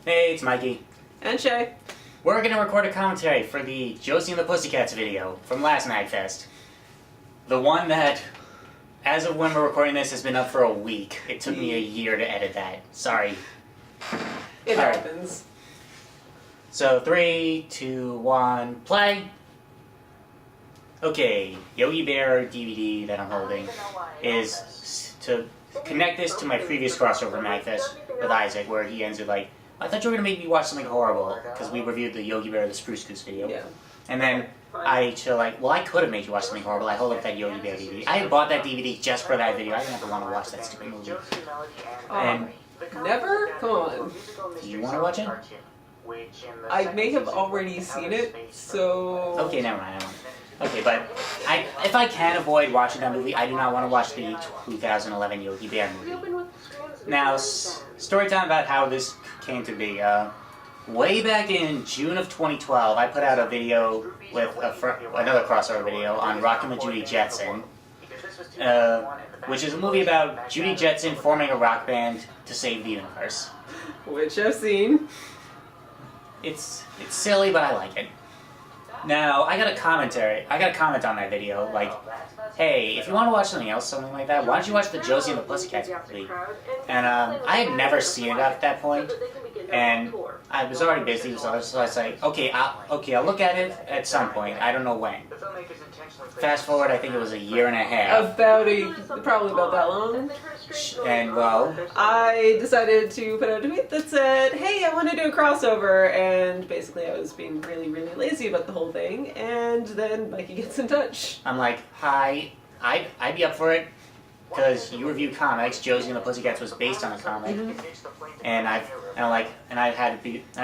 Hey, it's Mikey. And Shea. We're going to record a commentary for the Josie and the Pussycats video from last MagFest. The one that, as of when we're recording this, has been up for a week. It took me a year to edit that. Sorry. It happens. So, 3, 2, 1, play! Okay, Yogi Bear DVD that I'm holding is to connect this to my previous crossover MagFest with Isaac, where he ends with like, I thought you were going to make me watch something horrible, because we reviewed the Yogi Bear the Spruce Goose video. Yeah. And then I chill like, well, I could have made you watch something horrible. I hold up that Yogi Bear DVD. I had bought that DVD just for that video. I didn't ever want to watch that stupid movie. And never? Come on. do you want to watch it? I may have already seen it, so... Okay, never mind. Okay, but if I can avoid watching that movie, I do not want to watch the 2011 Yogi Bear movie. Now, story time about how this came to be. Way back in June of 2012, I put out a video with another crossover video on Rockin' with Judy Jetson, which is a movie about Judy Jetson forming a rock band to save the universe. Which I've seen. It's silly, but I like it. Now, I got a comment on that video, like, hey, if you want to watch something else, something like that, why don't you watch the Josie and the Pussycats movie? And I had never seen it at that point, and I was already busy, so I was like, okay, I'll look at it at some point. I don't know when. Fast forward, I think it was a year and a half. Probably about that long. And, well, I decided to put out a tweet that said, hey, I want to do a crossover, and basically I was being really, really lazy about the whole thing, and then Mikey gets in touch. I'm like, hi, I'd be up for it, because you review comics. Josie and the Pussycats was based on a comic, and I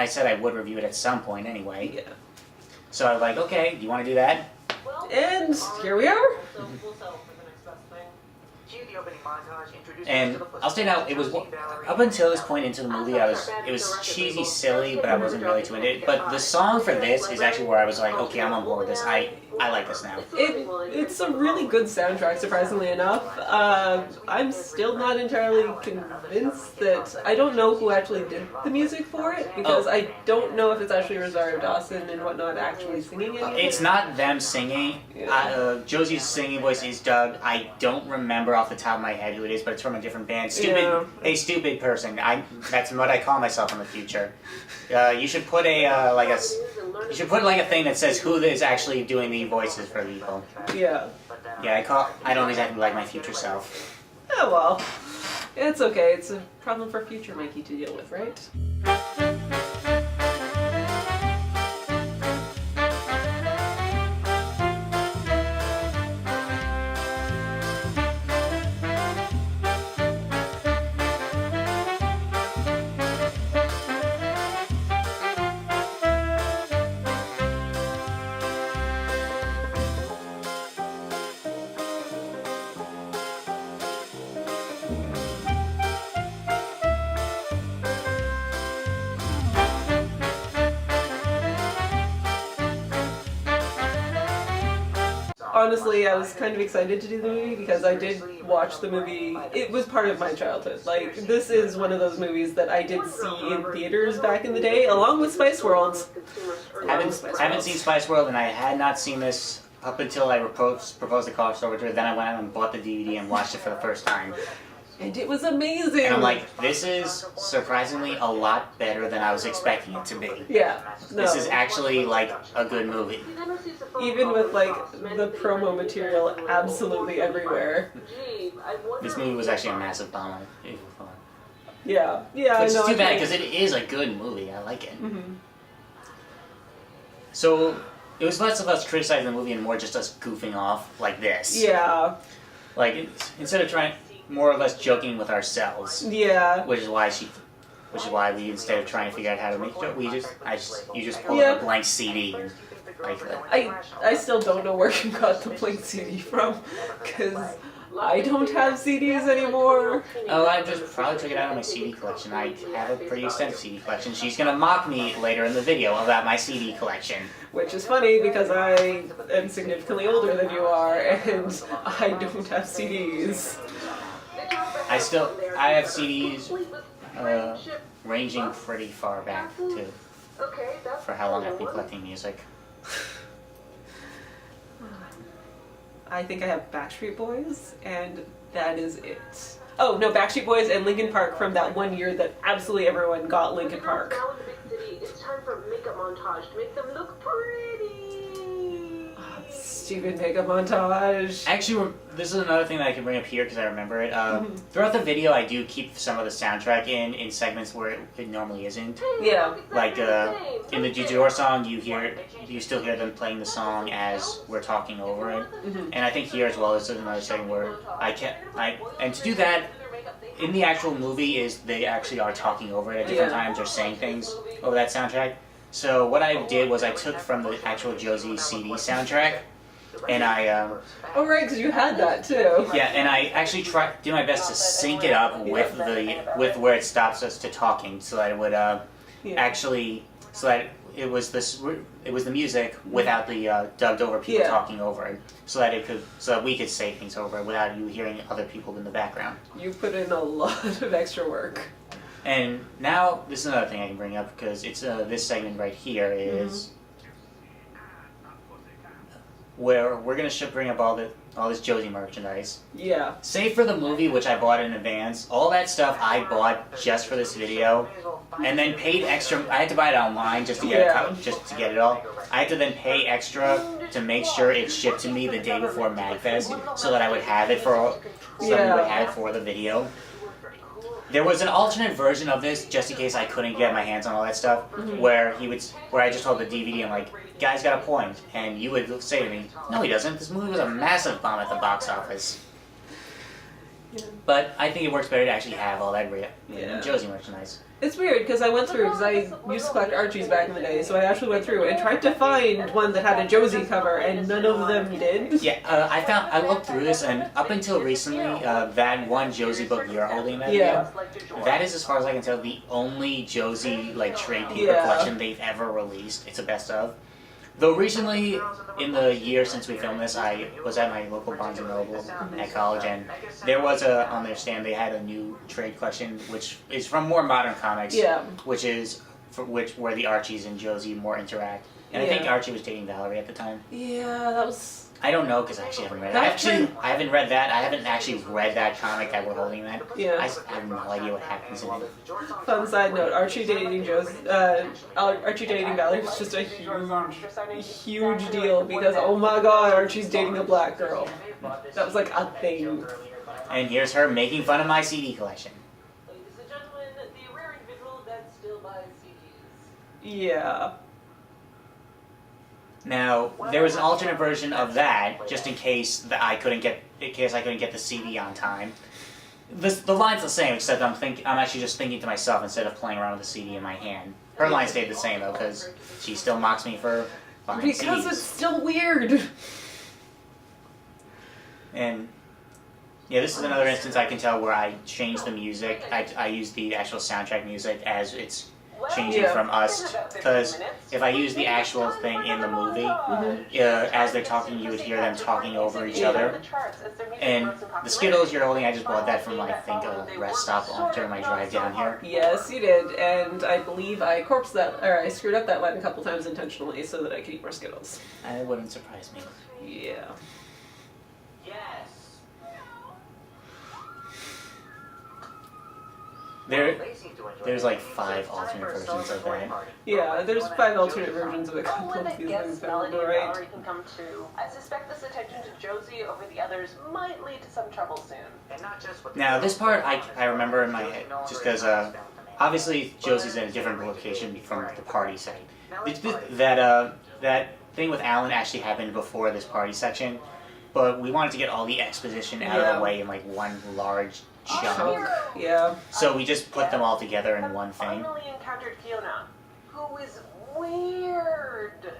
said I would review it at some point anyway. Yeah. So I was like, okay, do you want to do that? And here we are. And I'll say now, it was up until this point into the movie, it was cheesy, silly, but I wasn't really too into it. But the song for this is actually where I was like, okay, I'm on board with this. I like this now. It's a really good soundtrack, surprisingly enough. I'm still not entirely convinced that... I don't know who actually did the music for it, because I don't know if it's actually Rosario Dawson and whatnot actually singing it. It's not them singing. Yeah. Josie's singing voice is Doug. I don't remember off the top of my head who it is, but it's from a different band. A stupid person. That's what I call myself in the future. You should put you should put like a thing that says who is actually doing the voices for people. Yeah. Yeah, I don't exactly like my future self. Oh well. It's okay. It's a problem for future Mikey to deal with, right? Honestly, I was kind of excited to do the movie because I did watch the movie. It was part of my childhood. Like, this is one of those movies that I did see in theaters back in the day, along with Spice World. Haven't seen Spice World, and I had not seen this up until I proposed the crossover to it. Then I went out and bought the DVD and watched it for the first time. And it was amazing! And I'm like, this is surprisingly a lot better than I was expecting it to be. Yeah. No. This is actually, like, a good movie. Even with, like, the promo material absolutely everywhere. This movie was actually a massive bomb. Yeah. Yeah, Which is too bad, because it is a good movie. I like it. Mm-hmm. So, it was less of us criticizing the movie and more just us goofing off like this. Yeah. Like, instead of trying... more or less joking with ourselves. Yeah. Which is why we, instead of trying to figure out how to make a joke, you just pull up a blank CD and like that. I still don't know where you got the blank CD from, because I don't have CDs anymore. Oh, I just probably took it out of my CD collection. I have a pretty extensive CD collection. She's gonna mock me later in the video about my CD collection. Which is funny because I am significantly older than you are, and I don't have CDs. I have CDs ranging pretty far back too, for how long I've been collecting music. I think I have Backstreet Boys, and that is it. Oh, no, Backstreet Boys and Linkin Park from that one year that absolutely everyone got Linkin Park. Now in the big city, it's time for makeup montage to make them look pretty. Stupid makeup montage. Actually, this is another thing that I can bring up here because I remember it. Throughout the video, I do keep some of the soundtrack in segments where it normally isn't. Yeah. Like in the Jujor song, you still hear them playing the song as we're talking over it. And I think here as well is another segment where and to do that in the actual movie is they actually are talking over it at different times or saying things over that soundtrack. So what I did was I took from the actual Josie CD soundtrack. And I, oh right, because you had that too. yeah, and I actually did my best to sync it up with where it stops us to talking, so that it would so that it was the music without the dubbed over people talking over it, so that we could say things over it without you hearing other people in the background. You put in a lot of extra work. And now this is another thing I can bring up because it's this segment right here is. Where we're gonna bring up all this Josie merchandise. Yeah. Save for the movie, which I bought in advance. All that stuff I bought just for this video, and then paid extra. I had to buy it online just to get it all. I had to then pay extra to make sure it shipped to me the day before MagFest, so that I would have it for the video. There was an alternate version of this, just in case I couldn't get my hands on all that stuff, where I just told the DVD, I'm like, guy's got a point, and you would say to me, no he doesn't, this movie was a massive bomb at the box office. But I think it works better to actually have all that Josie merchandise. It's weird, because I went through, because I used to collect Archies back in the day, so I actually went through and tried to find one that had a Josie cover, and none of them did. Yeah, I looked through this, and up until recently, that one Josie book you're holding in that video, that is, as far as I can tell, the only Josie, trade paper collection they've ever released. It's a best of. Though recently, in the year since we filmed this, I was at my local Barnes & Noble at college, and there was on their stand, they had a new trade collection, which is from more modern comics, which is where the Archies and Josie more interact. And I think Archie was dating Valerie at the time. Yeah, that was... I don't know, because I actually haven't read it. I haven't read that. I haven't actually read that comic that we're holding that. Yeah. I have no idea what happens in it. Fun side note, Archie dating Valerie was just a huge deal, because oh my god, Archie's dating a black girl. That was like a thing. And here's her making fun of my CD collection. Ladies and gentlemen, the rare individual that still buys CDs. Yeah. Now, there was an alternate version of that, just in case I couldn't get the CD on time. The line's the same, except I'm actually just thinking to myself instead of playing around with the CD in my hand. Her line stayed the same though, because she still mocks me for buying CDs. Because it's still weird. And yeah, this is another instance I can tell where I changed the music. I use the actual soundtrack music as it's changing from us, because if I use the actual thing in the movie, as they're talking, you would hear them talking over each other. And the Skittles you're holding, I just bought that from, I think, a rest stop during my drive down here. Yes, you did, and I believe I I screwed up that line a couple times intentionally so that I could eat more Skittles. It wouldn't surprise me. Yeah. There's like 5 alternate versions of that. Yeah, there's 5 alternate versions of a couple of these things, right? I suspect this attention to Josie over the others might lead to some trouble soon. Now this part I remember in my head, just because obviously Josie's in a different location from the party setting. That thing with Alan actually happened before this party section, but we wanted to get all the exposition out of the way in one large chunk. Yeah. So we just put them all together in one thing. Finally encountered Fiona, who is weird.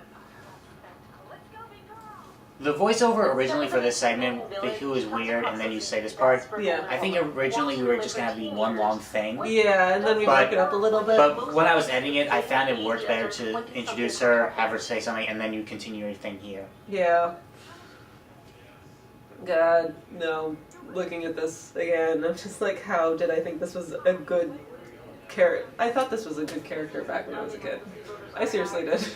The voiceover originally for this segment, the who is weird, and then you say this part. Yeah. I think originally we were just gonna have the one long thing. Yeah, and then we broke it up a little bit. But when I was editing it, I found it worked better to introduce her, have her say something, and then you continue your thing here. Yeah. God, no. Looking at this again, I'm just like, how did I think this was a good I thought this was a good character back when I was a kid. I seriously did.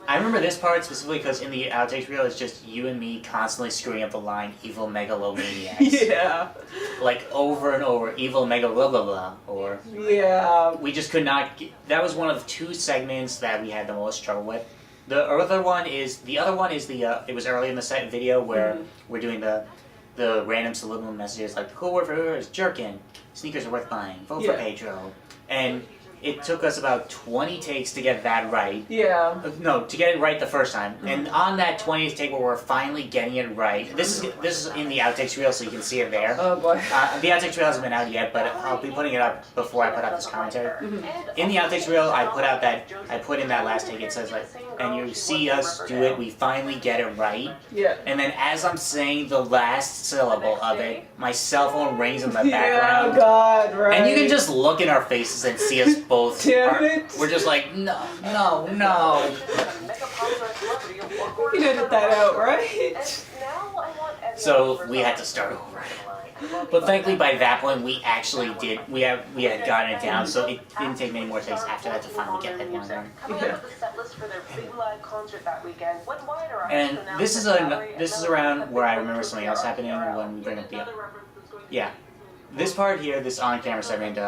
I remember this part specifically because in the outtakes reel, it's just you and me constantly screwing up the line "evil megalomaniacs." Yeah. Like over and over, "evil mega blah blah blah," or Yeah. we just could not. That was one of the two segments that we had the most trouble with. The other one is the. It was early in the set video where we're doing the random subliminal messages like the cool word for her is jerkin. Sneakers are worth buying. Vote for Pedro. And it took us about 20 takes to get that right. Yeah. No, to get it right the first time. And on that 20th take where we're finally getting it right, this is in the outtakes reel, so you can see it there. Oh boy. The outtakes reel hasn't been out yet, but I'll be putting it up before I put out this commentary. In the outtakes reel, I put in that last take. It says like, and you see us do it. We finally get it right. Yeah. And then as I'm saying the last syllable of it, my cell phone rings in the Yeah, background. God, right. And you can just look in our faces and see us both. Damn it. We're just like, no. You can edit that out, right? So we had to start over. But thankfully, by that point, we actually did. We had gotten it down, so it didn't take many more takes after that to finally get that one done. And this is around where I remember something else happening when we bring up the. Yeah, this part here, this on-camera segment.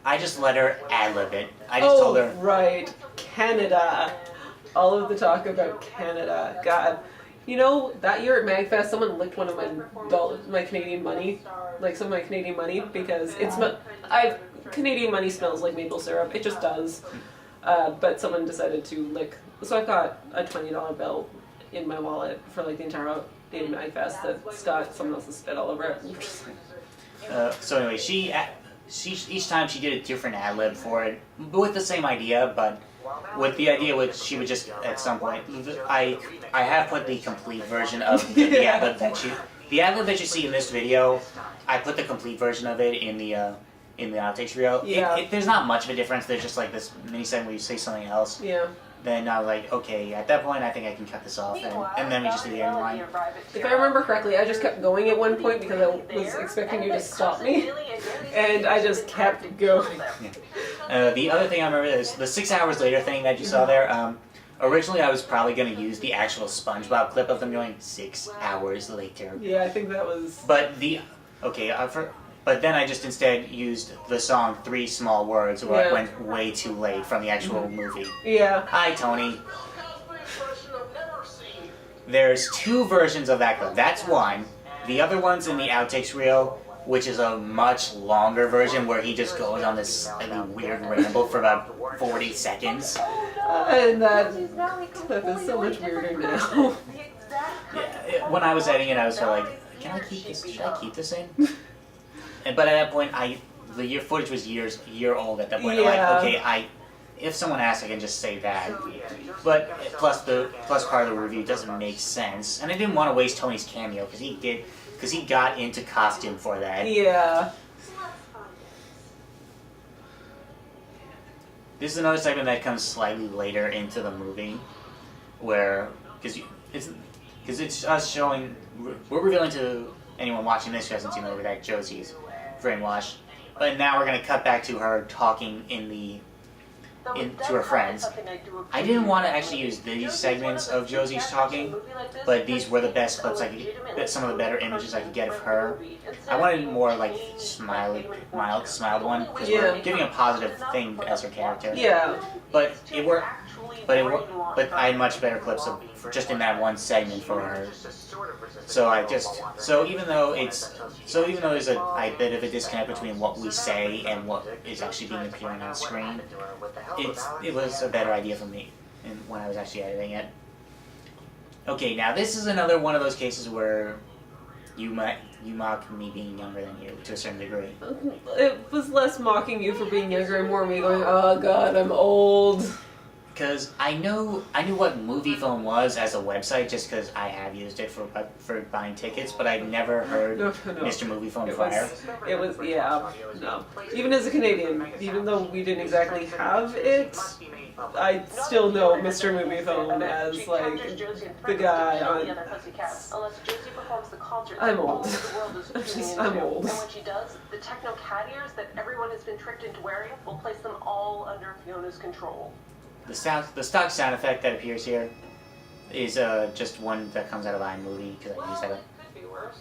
I just let her ad-lib it. I just told her. Right, Canada. All of the talk about Canada. God. You know, that year at MagFest, someone licked one of my Canadian money, like some of my Canadian money, because Canadian money smells like maple syrup. It just does. But someone decided to lick. So I've got a $20 bill in my wallet for like the entire day of MagFest that's got someone else's spit all over it. So anyway, she each time she did a different ad lib for it with the same idea, but with the idea which she would just at some point. I have put the complete version of the ad lib that you see in this video. I put the complete version of it in the outtakes reel. Yeah. There's not much of a difference. There's just like this mini segment where you say something else. Yeah. Then I was like, okay, at that point I think I can cut this off, and then we just do the end line. If I remember correctly, I just kept going at one point because I was expecting you to stop me, and I just kept going. Yeah. The other thing I remember is the 6 hours later thing that you saw there. Originally I was probably going to use the actual SpongeBob clip of them going 6 hours later. Yeah, I think that was... But then I just instead used the song 3 Small Words where I went way too late from the actual movie. Yeah. Hi, Tony. There's 2 versions of that clip. That's one. The other one's in the outtakes reel, which is a much longer version where he just goes on this slightly weird ramble for about 40 seconds. And that clip is so much weirder now. Yeah, when I was editing it, I was like, can I keep this? Should I keep this in? But at that point, the footage was year old at that point. Yeah. I'm like, okay, if someone asks, I can just say that. But plus part of the review doesn't make sense, and I didn't want to waste Tony's cameo because he got into costume for that. Yeah. This is another segment that comes slightly later into the movie, where because it's us showing we're revealing to anyone watching this who hasn't seen the movie that Josie's brainwashed, but now we're gonna cut back to her talking to her friends. I didn't want to actually use these segments of Josie's talking, but these were the best clips I could, some of the better images I could get of her. I wanted more like smiled one because we're giving a positive thing as her character. Yeah. But it worked. But I had much better clips of just in that one segment for her. So even though there's a bit of a disconnect between what we say and what is actually being appearing on screen, it was a better idea for me when I was actually editing it. Okay, now this is another one of those cases where you mock me being younger than you to a certain degree. It was less mocking you for being younger and more me going, oh god, I'm old. Because I knew what Movie Phone was as a website just because I have used it for buying tickets, but I'd never heard Mr. Movie Phone prior. No. Even as a Canadian, even though we didn't exactly have it, I still know Mr. Movie Phone as like the guy on. I'm old. I'm old. And when she does, the techno cat ears that everyone has been tricked into wearing will place them all under Fiona's control. The stock sound effect that appears here is just one that comes out of iMovie because I use that. It could be worse.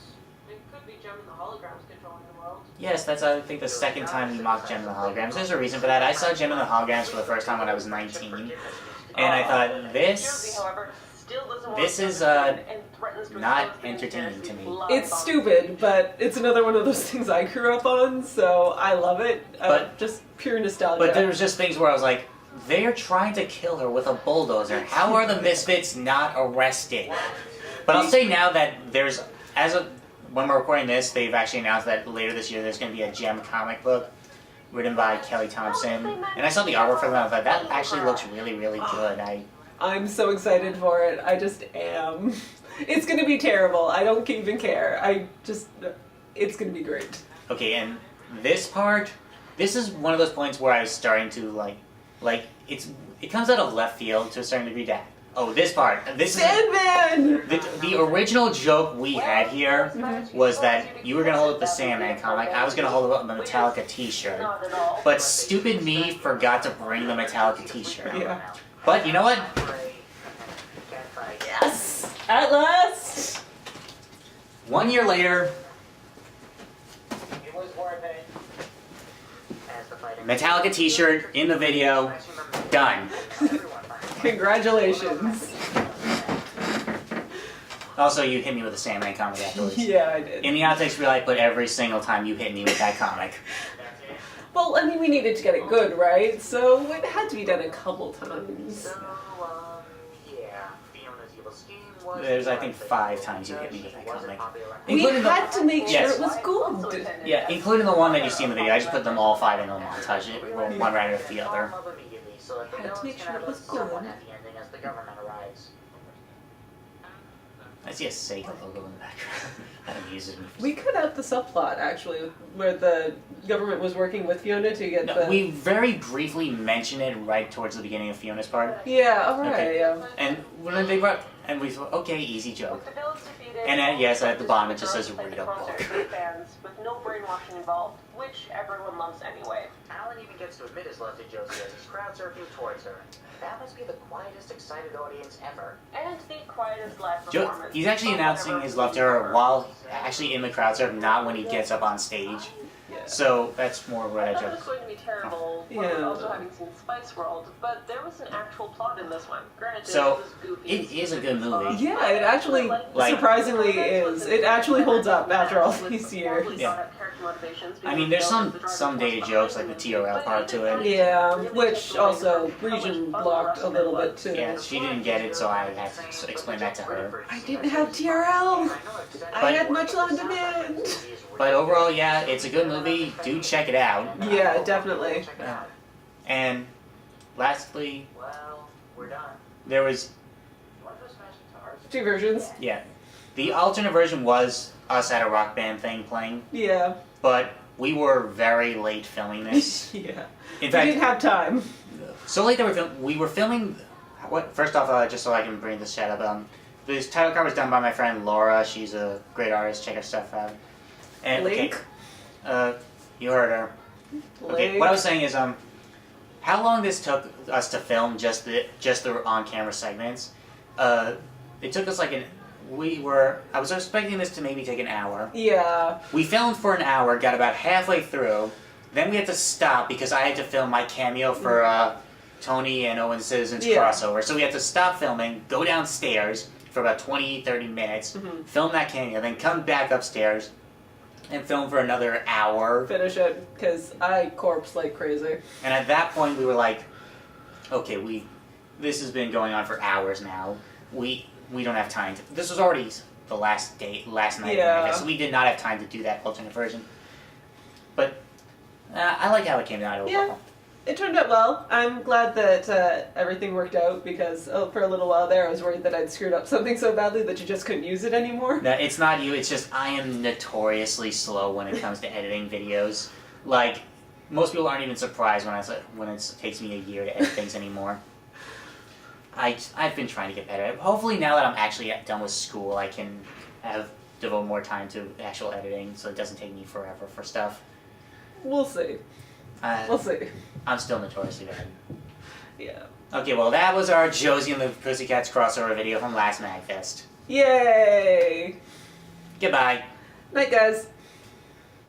It could be Gem and the Holograms controlling the world. Yes, that's I think the second time we mocked Gem and the Holograms. There's a reason for that. I saw Gem and the Holograms for the first time when I was 19, and I thought this is not entertaining to me. It's stupid, but it's another one of those things I grew up on, so I love it. But just pure nostalgia. But there was just things where I was like, they're trying to kill her with a bulldozer. How are the Misfits not arrested? But I'll say now that there's, when we're recording this, they've actually announced that later this year there's going to be a Gem comic book written by Kelly Thompson. And I saw the artwork for that. I thought that actually looks really, really good. I'm so excited for it. I just am. It's going to be terrible. I don't even care. It's going to be great. Okay, and this part, this is one of those points where I was starting to it comes out of left field to a certain degree. That this part, this Sandman! is the original joke we had here was that you were gonna hold up the Sandman comic, I was gonna hold up the Metallica T-shirt, but stupid me forgot to bring the Metallica T-shirt. Yeah. But you know what? Yes! At last! 1 year later, It was worth it. Metallica T-shirt in the video, done. Congratulations. Also, you hit me with a Sandman comic afterwards. Yeah, I did. In the outtakes reel, I put every single time you hit me with that comic. Well, I mean, we needed to get it good, right? So it had to be done a couple times. Yeah, Fiona's evil scheme was... There's, I think, 5 times you hit me with that comic. We Including the- had to make sure Yes. it was good. Yeah, including the one that you see in the video. I just put them all 5 in a montage, one right after the other. Had to make sure it was good. As the government arrives. I see a Sega logo in the background. That amuses me. We cut out the subplot, actually, where the government was working with Fiona to get No, the... we very briefly mention it right towards the beginning of Fiona's part. Yeah, alright, Okay. yeah. And when they brought... And we thought, okay, easy joke. And then, yes, at the bottom it just says, read a book. Fans with no brainwashing involved, which everyone loves anyway. Alan even gets to admit his love to Josie as he's crowd surfing towards her. That must be the quietest, excited audience ever. And the quietest live performance. He's actually announcing his love to her while actually in the crowd surf, not when he gets up on stage. Yeah. So that's more what I I thought it was joke. going to be terrible, Yeah. also having seen Spice World, but there was an actual plot in this one. Granted, So, it was goofy. it is a good movie. Yeah, it actually Like- surprisingly is. It actually holds up after all these years. Yeah. I mean, there's some dated jokes like the TRL part to it. Yeah, which also Region blocked a little bit too. Yeah, she didn't get it, so I had to explain that to her. I didn't have TRL. I had much on demand. But overall, yeah, it's a good movie. Do check it out. Yeah, definitely. And lastly, Well, we're done. there was, What was Smashing Guitars? 2 versions. yeah, the alternate version was us at a Rock Band thing playing, Yeah. but we were very late filming this. Yeah. In We fact, didn't have time. so late that we were filming. First off, just so I can bring this chat up, this title card was done by my friend Laura. She's a great artist. Check her stuff out. And Link? okay, you heard her. Okay, Link. what I was saying is, how long this took us to film just the on-camera segments? It took us I was expecting this to maybe take an hour. Yeah. We filmed for an hour, got about halfway through, then we had to stop because I had to film my cameo for Tony and Owen Citizens Yeah. crossover. So we had to stop filming, go downstairs for about 20-30 minutes, film that cameo, then come back upstairs and film for another hour. Finish it, because I corpse like crazy. And at that point we were like, okay, this has been going on for hours now. We don't have time to... This was already the last night, Yeah. I guess. We did not have time to do that alternate version. But I like how it came out overall. Yeah. It turned out well. I'm glad that everything worked out because for a little while there I was worried that I'd screwed up something so badly that you just couldn't use it anymore. No, it's not you, it's just I am notoriously slow when it comes to editing videos. Like, most people aren't even surprised when it takes me a year to edit things anymore. I've been trying to get better. Hopefully now that I'm actually done with school, I can devote more time to actual editing, so it doesn't take me forever for stuff. We'll see. We'll see. I'm still notoriously bad. Yeah. Okay, well that was our Josie and the Pussycats crossover video from last MagFest. Yay! Goodbye. Night, guys.